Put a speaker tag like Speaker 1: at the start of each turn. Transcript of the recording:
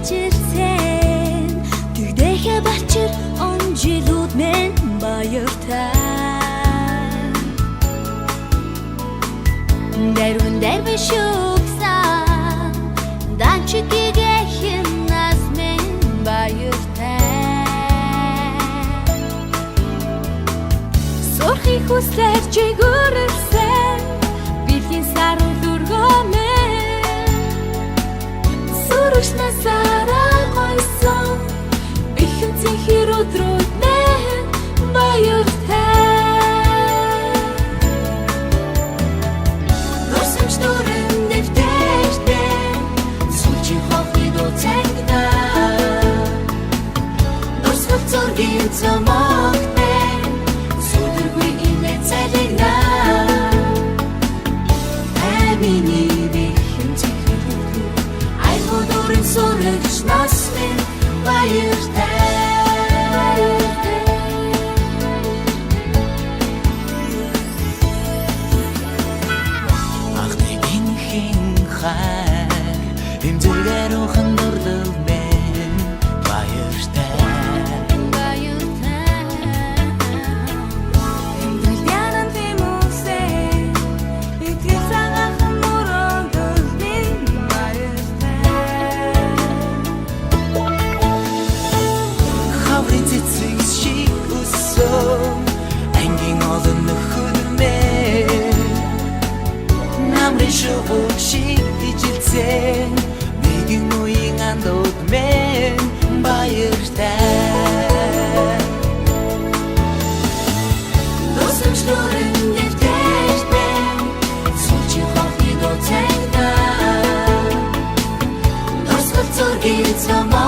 Speaker 1: ижилцэн тэгдэхэ бачир он жилүүд мен баяртай дэрвэн дэрвэн шуксан данчигигэхэн нас мен баяртай сорхи хүслэр чигүрсэн бэлгийн сарун дүргөмэн сурушна сараа гойсон бихэнцэн хэр өдрүүд мен баяртай носомч дөрөн дэвтэртэн сүүлчийн хохны доцэгна носвол зургийн цамагтэн сүдэргүй инэ цэлэгна миний бихэнцэн хэр өдрүүд айгуудорын сурагч нас мен баяртай Имзэргэрүүхэн дурлал мен баяртай Имдэлянан тимүсээ итгэл цагаахан мөрөөдөл мен баяртай Хаврын цэцэг шиг өссөн ангийн олон нөхөд мен намрын шувууг шиг ижилсэн нэгэн үеийн андууд мен баяртай Носомч дөрөн дэвтэртэн сүүлчийн хохны доцэгна носвол зургийн цамаа